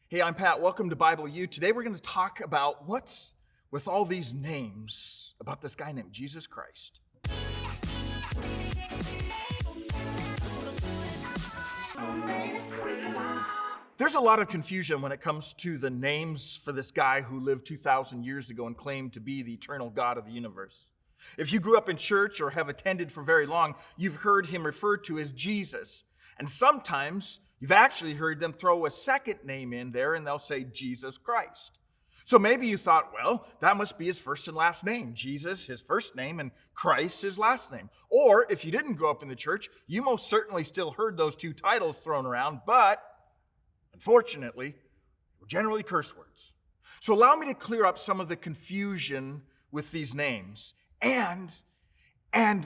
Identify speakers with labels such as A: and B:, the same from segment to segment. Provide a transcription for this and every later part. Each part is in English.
A: Hey, I'm Pat. Welcome to Bible U. Today we're going to talk about what's with all these names about this guy named Jesus Christ. There's a lot of confusion when it comes to the names for this guy who lived 2,000 years ago and claimed to be the eternal God of the universe. If you grew up in church or have attended for very long, you've heard him referred to as Jesus. And sometimes you've actually heard them throw a second name in there and they'll say Jesus Christ. So maybe you thought, well, that must be his first and last name. Jesus, his first name, and Christ, his last name. Or if you didn't grow up in the church, you most certainly still heard those two titles thrown around, but unfortunately, they were generally curse words. So allow me to clear up some of the confusion with these names and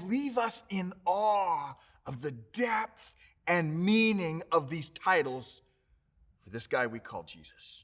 A: leave us in awe of the depth and meaning of these titles for this guy we call Jesus.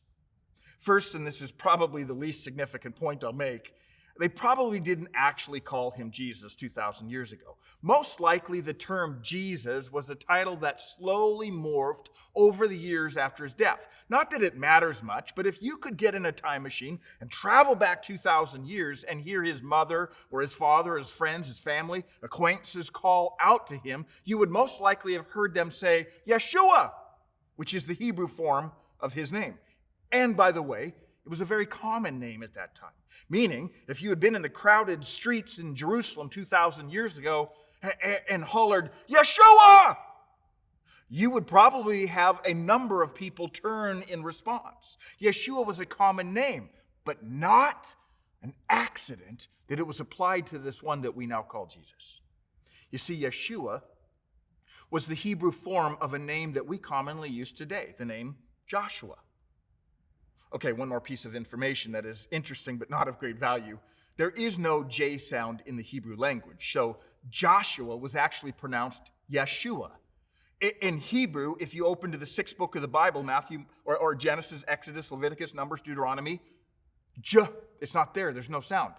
A: First, and this is probably the least significant point I'll make, they probably didn't actually call him Jesus 2,000 years ago. Most likely the term Jesus was a title that slowly morphed over the years after his death. Not that it matters much, but if you could get in a time machine and travel back 2,000 years and hear his mother or his father, his friends, his family, acquaintances call out to him, you would most likely have heard them say, Yeshua, which is the Hebrew form of his name. And by the way, it was a very common name at that time, meaning if you had been in the crowded streets in Jerusalem 2,000 years ago and hollered, Yeshua, you would probably have a number of people turn in response. Yeshua was a common name, but not an accident that it was applied to this one that we now call Jesus. You see, Yeshua was the Hebrew form of a name that we commonly use today, the name Joshua. Okay, one more piece of information that is interesting but not of great value. There is no J sound in the Hebrew language, so Joshua was actually pronounced Yeshua. In Hebrew, if you open to the sixth book of the Bible, Matthew or Genesis, Exodus, Leviticus, Numbers, Deuteronomy, it's not there, there's no sound.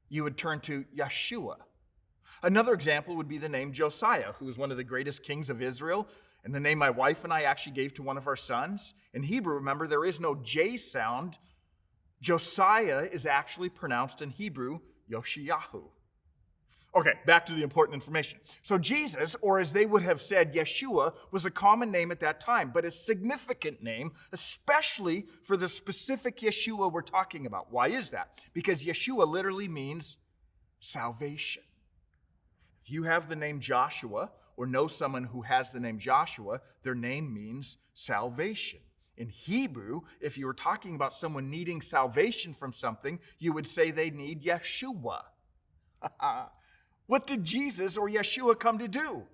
A: You would turn to Yeshua. Another example would be the name Josiah, who was one of the greatest kings of Israel, and the name my wife and I actually gave to one of our sons. In Hebrew, remember, there is no J sound. Josiah is actually pronounced in Hebrew, Yoshiyahu. Okay, back to the important information. So Jesus, or as they would have said, Yeshua, was a common name at that time, but a significant name, especially for the specific Yeshua we're talking about. Why is that? Because Yeshua literally means salvation. If you have the name Joshua or know someone who has the name Joshua, their name means salvation. In Hebrew, if you were talking about someone needing salvation from something, you would say they need Yeshua. What did Jesus or Yeshua come to do?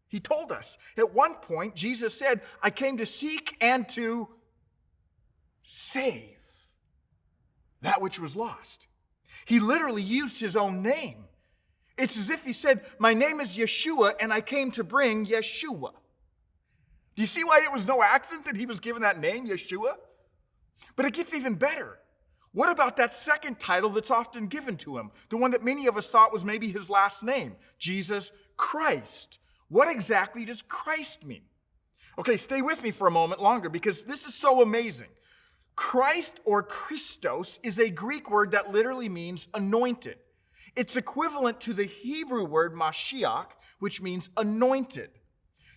A: He told us. At one point, Jesus said, I came to seek and to save that which was lost. He literally used his own name. It's as if he said, my name is Yeshua, and I came to bring Yeshua. Do you see why it was no accident that he was given that name, Yeshua? But it gets even better. What about that second title that's often given to him? The one that many of us thought was maybe his last name, Jesus Christ. What exactly does Christ mean? Okay, stay with me for a moment longer because this is so amazing. Christ or Christos is a Greek word that literally means anointed. It's equivalent to the Hebrew word Mashiach, which means anointed.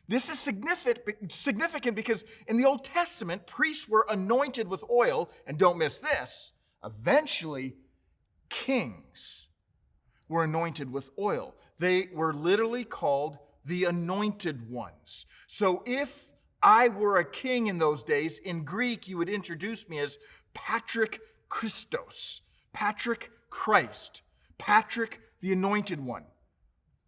A: This is significant because in the Old Testament, priests were anointed with oil, and don't miss this, eventually kings were anointed with oil. They were literally called the anointed ones. So if I were a king in those days, in Greek, you would introduce me as Patrick Christos, Patrick Christ. Patrick the Anointed One,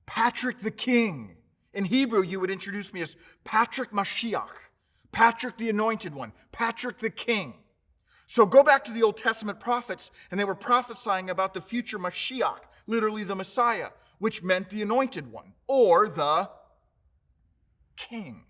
A: Patrick the King. In Hebrew, you would introduce me as Patrick Mashiach, Patrick the Anointed One, Patrick the King. So go back to the Old Testament prophets, and they were prophesying about the future Mashiach, literally the Messiah, which meant the Anointed One, or the King.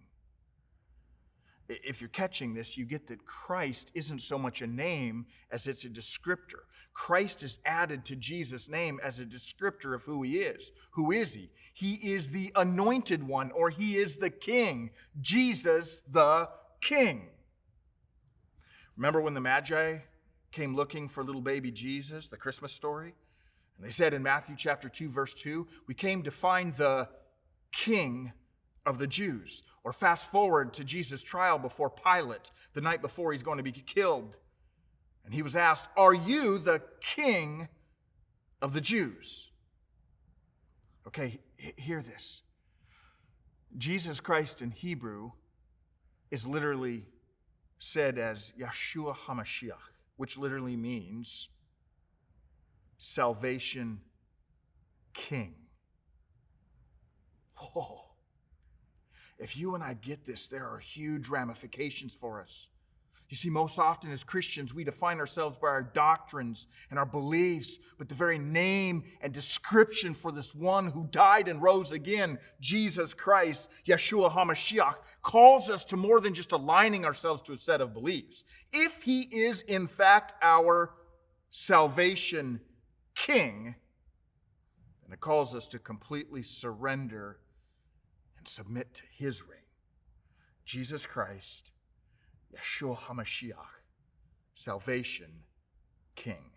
A: If you're catching this, you get that Christ isn't so much a name as it's a descriptor. Christ is added to Jesus' name as a descriptor of who he is. Who is he? He is the anointed one, or he is the king. Jesus the King. Remember when the Magi came looking for little baby Jesus, the Christmas story? And they said in Matthew chapter 2, verse 2, we came to find the King of the Jews. Or fast forward to Jesus' trial before Pilate, the night before he's going to be killed. And he was asked, are you the King of the Jews? Okay, hear this. Jesus Christ in Hebrew is literally said as Yeshua HaMashiach, which literally means salvation king. Oh, if you and I get this, there are huge ramifications for us. You see, most often as Christians, we define ourselves by our doctrines and our beliefs, but the very name and description for this one who died and rose again, Jesus Christ, Yeshua HaMashiach, calls us to more than just aligning ourselves to a set of beliefs. If he is in fact our salvation king, then it calls us to completely surrender and submit to his reign. Jesus Christ, Yeshua HaMashiach, salvation king.